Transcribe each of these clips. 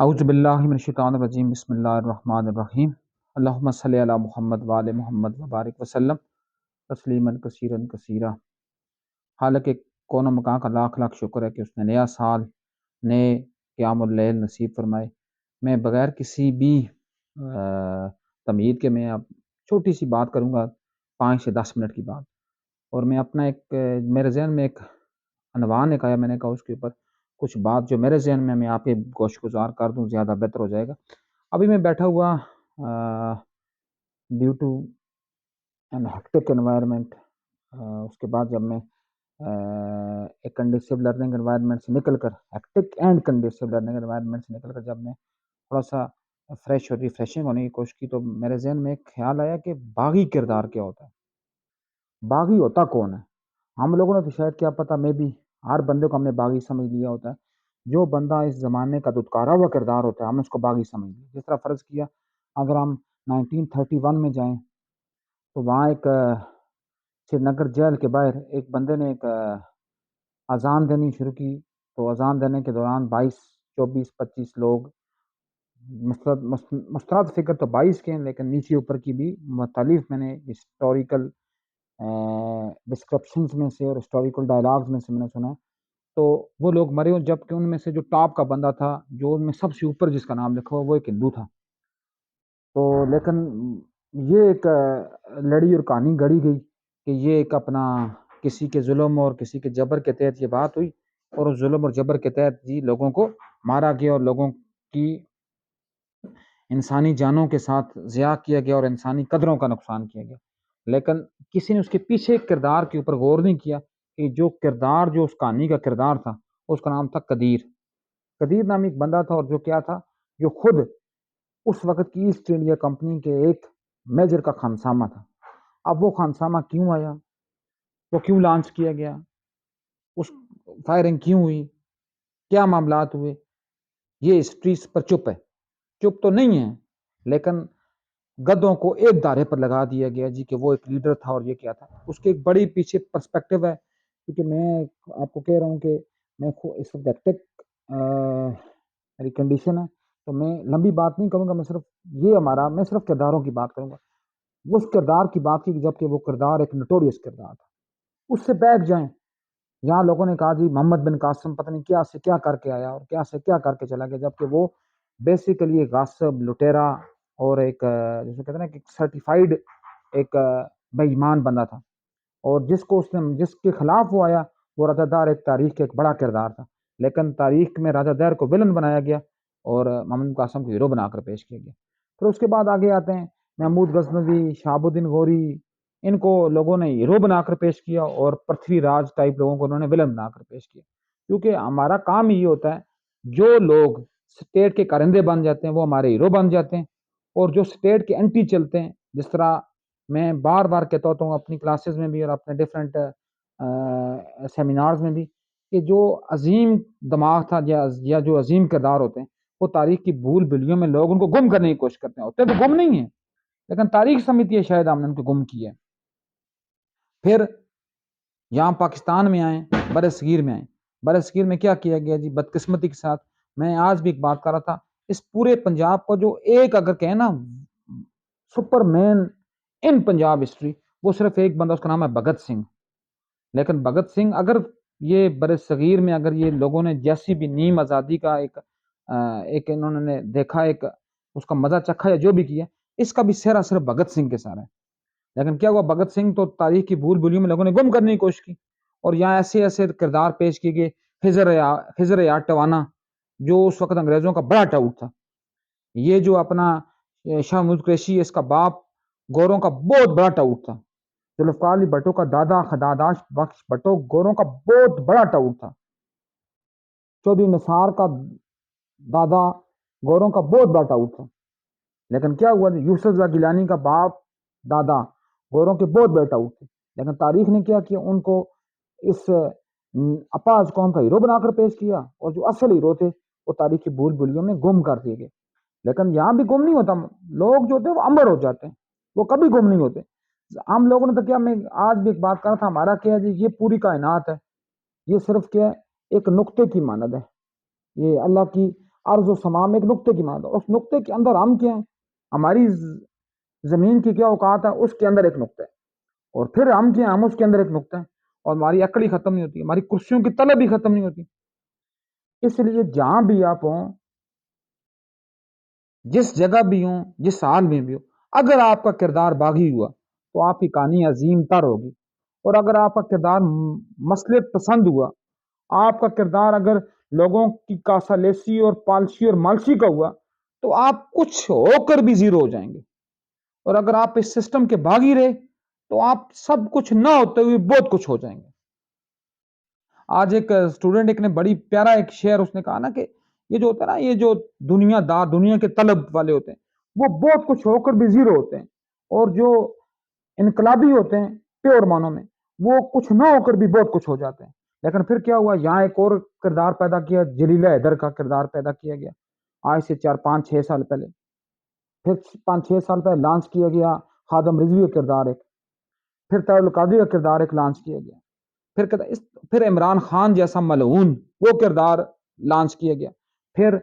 اعوذ باللہ من الشیطان الرجیم، بسم اللہ الرحمن الرحیم۔ اللہم صلی علی محمد وآل محمد وبارک وسلم تسلیما کثیرا کثیرا۔ حالانکہ کون و مکان کا لاکھ لاکھ شکر ہے کہ اس نے نیا سال، نئے قیام اللیل نصیب فرمائے۔ میں بغیر کسی بھی تمہید کے میں اب چھوٹی سی بات کروں گا، 5 سے 10 منٹ کی بات، اور میں اپنا میرے ذہن میں ایک عنوان آیا، میں نے کہا اس کے اوپر کچھ بات جو میرے ذہن میں آپ کے گوش گزار کر دوں، زیادہ بہتر ہو جائے گا۔ ابھی میں بیٹھا ہوا due to an hectic environment, اس کے بعد جب میں ایک کنڈیسو لرننگ انوائرمنٹ سے نکل کر، ہیکٹک اینڈ کنڈیسو لرننگ انوائرمنٹ سے نکل کر جب میں تھوڑا سا فریش اور ریفریشنگ ہونے کی کوشش کی، تو میرے ذہن میں ایک خیال آیا کہ باغی کردار کیا ہوتا ہے، باغی ہوتا کون ہے۔ ہم لوگوں نے تو شاید کیا پتہ، میں بھی ہر بندے کو ہم نے باغی سمجھ لیا ہوتا ہے۔ جو بندہ اس زمانے کا دھتکارا ہوا کردار ہوتا ہے، ہم نے اس کو باغی سمجھ لیا۔ جس طرح فرض کیا، اگر ہم 1931 میں جائیں تو وہاں ایک سری نگر جیل کے باہر ایک بندے نے ایک اذان دینی شروع کی، تو اذان دینے کے دوران 24 لوگ، مستند فکر تو 22 کے ہیں، لیکن نیچے اوپر کی بھی مختلف میں نے ہسٹوریکل ڈسکرپشنز میں سے اور ہسٹوریکل ڈائلاگز میں سے میں نے سنا، تو وہ لوگ مرے ہوں، جبکہ ان میں سے جو ٹاپ کا بندہ تھا، جو ان میں سب سے اوپر جس کا نام لکھا ہوا، وہ ایک ہندو تھا۔ تو لیکن یہ ایک لڑی اور کہانی گڑی گئی کہ یہ ایک اپنا کسی کے ظلم اور کسی کے جبر کے تحت یہ بات ہوئی، اور اس ظلم اور جبر کے تحت جی لوگوں کو مارا گیا اور لوگوں کی انسانی جانوں کے ساتھ ضیاع کیا گیا اور انسانی قدروں کا نقصان کیا گیا۔ لیکن کسی نے اس کے پیچھے کردار کے اوپر غور نہیں کیا کہ جو کردار، جو اس کہانی کا کردار تھا، اس کا نام تھا قدیر۔ قدیر نام ایک بندہ تھا، اور جو کیا تھا، جو خود اس وقت کی ایسٹ انڈیا کمپنی کے ایک میجر کا خانسامہ تھا۔ اب وہ خانسامہ کیوں آیا، وہ کیوں لانچ کیا گیا، اس فائرنگ کیوں ہوئی، کیا معاملات ہوئے، یہ ہسٹری پر چپ ہے۔ چپ تو نہیں ہے، لیکن گدوں کو ایک دائرے پر لگا دیا گیا جی کہ وہ ایک لیڈر تھا اور یہ کیا تھا۔ اس کے ایک بڑی پیچھے پرسپیکٹو ہے، کیونکہ میں آپ کو کہہ رہا ہوں کہ میں اس وقت ہیکٹک میری کنڈیشن ہے، تو میں لمبی بات نہیں کروں گا، میں صرف کرداروں کی بات کروں گا۔ اس کردار کی بات کی جبکہ وہ کردار ایک نوٹوریس کردار تھا، اس سے بیٹھ جائیں۔ یہاں لوگوں نے کہا جی محمد بن قاسم پتہ نہیں کیا سے کیا کر کے آیا اور کیا سے کیا کر کے چلا گیا، جبکہ وہ بیسیکلی ایک غاصب، لٹیرا اور ایک جسے کہتے ہیں نا کہ سرٹیفائیڈ ایک بے ایمان بندہ تھا، اور جس کے خلاف وہ آیا، وہ راجہ دار ایک تاریخ کے ایک بڑا کردار تھا، لیکن تاریخ میں راجہ دار کو ولن بنایا گیا اور محمد بن قاسم کو ہیرو بنا کر پیش کیا گیا۔ پھر اس کے بعد آگے آتے ہیں محمود غزنوی، شہاب الدین غوری، ان کو لوگوں نے ہیرو بنا کر پیش کیا، اور پرتھوی راج ٹائپ لوگوں کو انہوں نے ولن بنا کر پیش کیا۔ کیونکہ ہمارا کام یہ ہوتا ہے، جو لوگ سٹیٹ کے کارندے بن جاتے ہیں وہ ہمارے ہیرو بن جاتے ہیں، اور جو سٹیٹ کے اینٹی چلتے ہیں، جس طرح میں بار بار کہتا ہوتا ہوں اپنی کلاسز میں بھی اور اپنے ڈیفرنٹ سیمینارز میں بھی، کہ جو عظیم دماغ تھا یا جو عظیم کردار ہوتے ہیں، وہ تاریخ کی بھول بھلیوں میں لوگ ان کو گم کرنے کی کوشش کرتے ہیں، ہوتے تو گم نہیں ہیں، لیکن تاریخ سمجھتی ہے شاید ہم نے ان کو گم کیا ہے۔ پھر یہاں پاکستان میں آئیں، بر صغیر میں آئیں۔ بر صغیر میں کیا کیا گیا جی، بدقسمتی کے ساتھ، میں آج بھی ایک بات کر رہا تھا، اس پورے پنجاب کو جو ایک اگر کہیں نا سپر مین ان پنجاب ہسٹری، وہ صرف ایک بندہ، اس کا نام ہے بھگت سنگھ۔ لیکن بھگت سنگھ اگر یہ بر صغیر میں اگر یہ لوگوں نے جیسی بھی نیم آزادی کا ایک انہوں نے دیکھا، ایک اس کا مزہ چکھا یا جو بھی کیا، اس کا بھی سہرا صرف بھگت سنگھ کے سارا ہے۔ لیکن کیا ہوا، بھگت سنگھ تو تاریخ کی بھول بھولیوں میں لوگوں نے گم کرنے کی کوشش کی، اور یہاں ایسے ایسے کردار پیش کیے گئے، خضر یار ٹوانا، جو اس وقت انگریزوں کا بڑا ٹاؤٹ تھا، یہ جو اپنا شاہ محمود قریشی، اس کا باپ گوروں کا بہت بڑا ٹاؤٹ تھا، ذوالفقار علی بھٹو کا دادا خداداش بخش بھٹو گوروں کا بہت بڑا ٹاؤٹ تھا، چودھری نثار کا دادا گوروں کا بہت بڑا ٹاؤٹ تھا۔ لیکن کیا ہوا، یوسف زا گیلانی کا باپ دادا گوروں کے بہت بڑے ٹاؤٹ تھے، لیکن تاریخ نے کیا کیا، ان کو اس اپاج قوم کا ہیرو بنا کر پیش کیا، اور جو اصل ہیرو تھے وہ تاریخ کی بھول بھولیوں میں گم کر دیے گئے۔ لیکن یہاں بھی گم نہیں ہوتا، لوگ جو ہوتے ہیں وہ امر ہو جاتے ہیں، وہ کبھی گم نہیں ہوتے۔ ہم لوگوں نے تو کیا، میں آج بھی ایک بات کر رہا تھا، ہمارا کیا ہے جی، یہ پوری کائنات ہے، یہ صرف کیا ہے، ایک نقطے کی مانند ہے، یہ اللہ کی ارض و سما میں ایک نقطے کی مانند، اس نقطے کے اندر ہم کیا ہیں، ہماری زمین کی کیا اوقات ہے، اس کے اندر ایک نقطہ ہے، اور پھر ہم کیا ہیں، ہم اس کے اندر ایک نقطہ ہے، اور ہماری عقل ہی ختم نہیں ہوتی، ہماری کرسیوں کی طلب ہی ختم نہیں ہوتی۔ اس لیے جہاں بھی آپ ہوں، جس جگہ بھی ہوں، جس حال میں بھی ہو، اگر آپ کا کردار باغی ہوا تو آپ کی کہانی عظیم تر ہوگی، اور اگر آپ کا کردار مسئلے پسند ہوا، آپ کا کردار اگر لوگوں کی کاسالیسی اور پالشی اور مالشی کا ہوا، تو آپ کچھ ہو کر بھی زیرو ہو جائیں گے، اور اگر آپ اس سسٹم کے باغی رہے تو آپ سب کچھ نہ ہوتے ہوئے بہت کچھ ہو جائیں گے۔ آج ایک اسٹوڈنٹ ایک نے بڑی پیارا ایک شعر اس نے کہا نا کہ یہ جو ہوتا ہے نا، یہ جو دنیا دار، دنیا کے طلب والے ہوتے ہیں، وہ بہت کچھ ہو کر بھی زیرو ہوتے ہیں، اور جو انقلابی ہوتے ہیں پیور معنوں میں، وہ کچھ نہ ہو کر بھی بہت کچھ ہو جاتے ہیں۔ لیکن پھر کیا ہوا، یہاں ایک اور کردار پیدا کیا، جلیلہ حیدر کا کردار پیدا کیا گیا آج سے 4 5 6 سال پہلے، پھر 5 6 سال پہلے لانچ کیا گیا خادم رضوی کا کردار ایک، پھر طاہر القادری کا کردار ایک لانچ کیا گیا، پھر عمران خان جیسا ملعون وہ کردار لانچ کیا گیا، پھر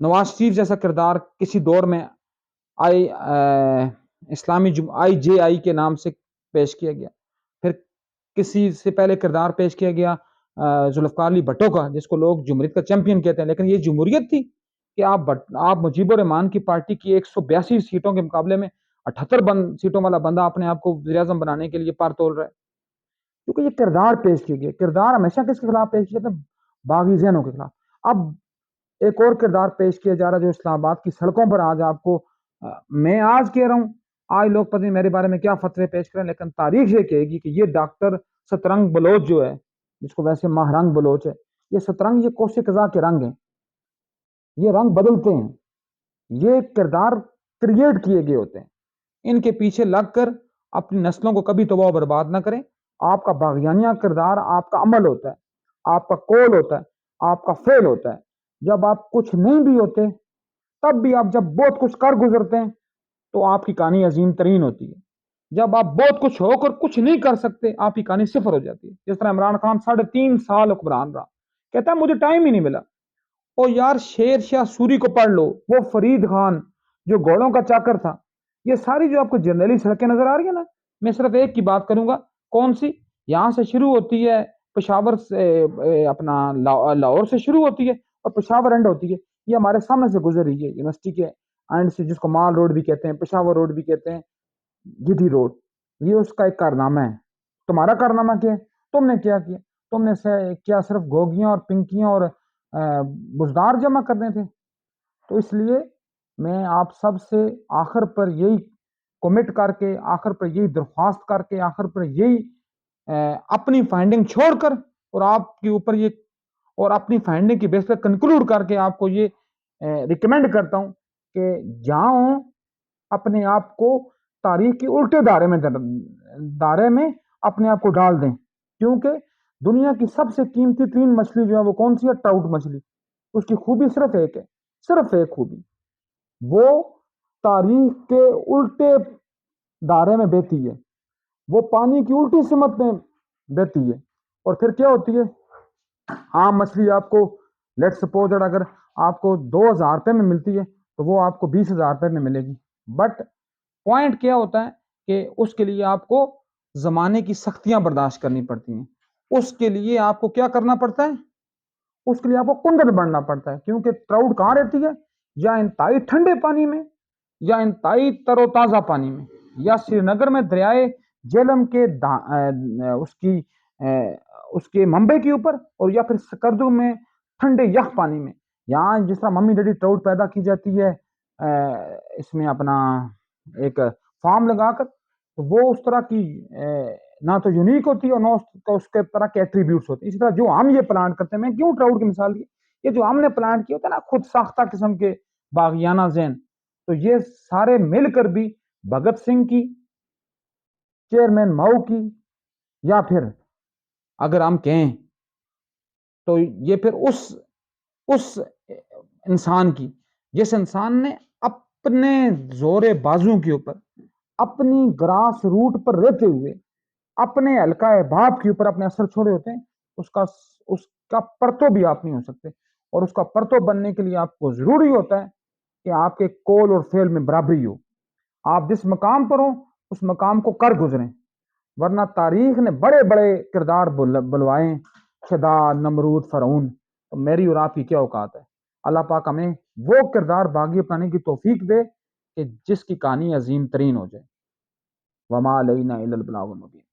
نواز شریف جیسا کردار کسی دور میں IJI کے نام سے پیش کیا گیا، پھر کسی سے پہلے کردار پیش کیا گیا ذوالفقار علی بھٹو کا، جس کو لوگ جمہوریت کا چیمپئن کہتے ہیں، لیکن یہ جمہوریت تھی کہ آپ مجیب الرحمان کی پارٹی کی 182 سیٹوں کے مقابلے میں 78 سیٹوں والا بندہ اپنے آپ کو وزیر اعظم بنانے کے لیے پار تول رہا ہے، کیونکہ یہ کردار پیش کیے گئے۔ کردار ہمیشہ کس کے خلاف پیش کیا تھا؟ باغی ذہنوں کے خلاف۔ اب ایک اور کردار پیش کیا جا رہا ہے جو اسلام آباد کی سڑکوں پر آج آپ کو میں آج کہہ رہا ہوں، آج لوگ پتہ نہیں میرے بارے میں کیا فتوے پیش کریں، لیکن تاریخ یہ کہے گی کہ یہ ڈاکٹر سترنگ بلوچ جو ہے، جس کو ویسے ماہ رنگ بلوچ ہے، یہ سترنگ، یہ کوس قزح کے رنگ ہیں، یہ رنگ بدلتے ہیں، یہ کردار کریٹ کیے گئے ہوتے ہیں، ان کے پیچھے لگ کر اپنی نسلوں کو کبھی تباہ و برباد نہ کریں۔ آپ کا باغیانیہ کردار آپ کا عمل ہوتا ہے، آپ کا قول ہوتا ہے، آپ کا فعل ہوتا ہے۔ جب آپ کچھ نہیں بھی ہوتے، تب بھی آپ جب بہت کچھ کر گزرتے ہیں تو آپ کی کہانی عظیم ترین ہوتی ہے۔ جب آپ بہت کچھ ہو کر کچھ نہیں کر سکتے، آپ کی کہانی صفر ہو جاتی ہے۔ جس طرح عمران خان 3.5 سال حکمران رہا، کہتا ہے مجھے ٹائم ہی نہیں ملا۔ او یار، شیر شاہ سوری کو پڑھ لو، وہ فرید خان جو گھوڑوں کا چاکر تھا، یہ ساری جو آپ کو جرنیلی سڑکیں نظر آ رہی ہیں نا، میں صرف ایک کی بات کروں گا، کون سی؟ یہاں سے شروع ہوتی ہے پشاور سے، اپنا لاہور سے شروع ہوتی ہے اور پشاور اینڈ ہوتی ہے، یہ ہمارے سامنے سے گزر رہی ہے یونیورسٹی کے اینڈ سے، جس کو مال روڈ بھی کہتے ہیں، پشاور روڈ بھی کہتے ہیں، گدھی روڈ، یہ اس کا ایک کارنامہ ہے۔ تمہارا کارنامہ کیا ہے؟ تم نے کیا کیا؟ تم نے کیا صرف گوگیاں اور پنکیاں اور بزدار جمع کرنے تھے؟ تو اس لیے میں آپ سب سے آخر پر یہی کمٹ کر کے، آخر پر یہی درخواست کر کے، آخر پر یہی اپنی فائنڈنگ چھوڑ کر، اور آپ کے اوپر یہ، اور اپنی فائنڈنگ کی بیس پر کنکلوڈ کر کے آپ کو یہ ریکمینڈ کرتا ہوں کہ جاؤں اپنے آپ کو تاریخ کے الٹے دائرے میں اپنے آپ کو ڈال دیں، کیونکہ دنیا کی سب سے قیمتی ترین مچھلی جو ہے وہ کون سی ہے؟ ٹراؤٹ مچھلی۔ اس کی خوبی صرف ایک ہے، صرف ایک خوبی، وہ تاریخ کے الٹے دائرے میں بہتی ہے، وہ پانی کی الٹی سمت میں بہتی ہے، اور پھر کیا ہوتی ہے؟ عام مچھلی آپ کو لیٹ سپوز اگر آپ کو 2,000 روپے میں ملتی ہے تو وہ آپ کو 20,000 روپے میں ملے گی، بٹ پوائنٹ کیا ہوتا ہے کہ اس کے لیے آپ کو زمانے کی سختیاں برداشت کرنی پڑتی ہیں، اس کے لیے آپ کو کیا کرنا پڑتا ہے؟ اس کے لیے آپ کو کنگن بننا پڑتا ہے، کیونکہ ٹراؤٹ کہاں رہتی ہے؟ یا انتہائی ٹھنڈے پانی میں، یا انتہائی تر و تازہ پانی میں، یا سری نگر میں دریائے جیلم کے اس کے منبع کے اوپر، اور یا پھر سکردو میں ٹھنڈے یخ پانی میں۔ یہاں جس طرح ممی ڈیڈی ٹراؤٹ پیدا کی جاتی ہے اس میں اپنا ایک فارم لگا کر، تو وہ اس طرح کی نہ تو یونیک ہوتی ہے اور نہ اس کے طرح کے ایٹریبیوٹس ہوتے ہیں۔ اسی طرح جو ہم یہ پلانٹ کرتے ہیں، میں کیوں ٹراؤٹ کی مثال دی، یہ جو ہم نے پلانٹ کیا ہوتا ہے نا، خود ساختہ قسم کے باغیانہ ذہن، تو یہ سارے مل کر بھی بھگت سنگھ کی، چیئرمین ماؤ کی، یا پھر اگر ہم کہیں تو یہ پھر اس انسان کی، جس انسان نے اپنے زور بازو کے اوپر، اپنی گراس روٹ پر رہتے ہوئے، اپنے حلقہ باب کے اوپر اپنے اثر چھوڑے ہوتے ہیں، اس کا پرتو بھی آپ نہیں ہو سکتے۔ اور اس کا پرتو بننے کے لیے آپ کو ضروری ہوتا ہے کہ آپ کے قول اور فعل میں برابری ہو، آپ جس مقام پر ہوں اس مقام کو کر گزریں، ورنہ تاریخ نے بڑے بڑے کردار بلوائے، شداد، نمرود، فرعون، تو میری اور آپ کی کیا اوقات ہے؟ اللہ پاک ہمیں وہ کردار باغی اپنانے کی توفیق دے کہ جس کی کہانی عظیم ترین ہو جائے۔ وما علینا الا البلاغ المبین۔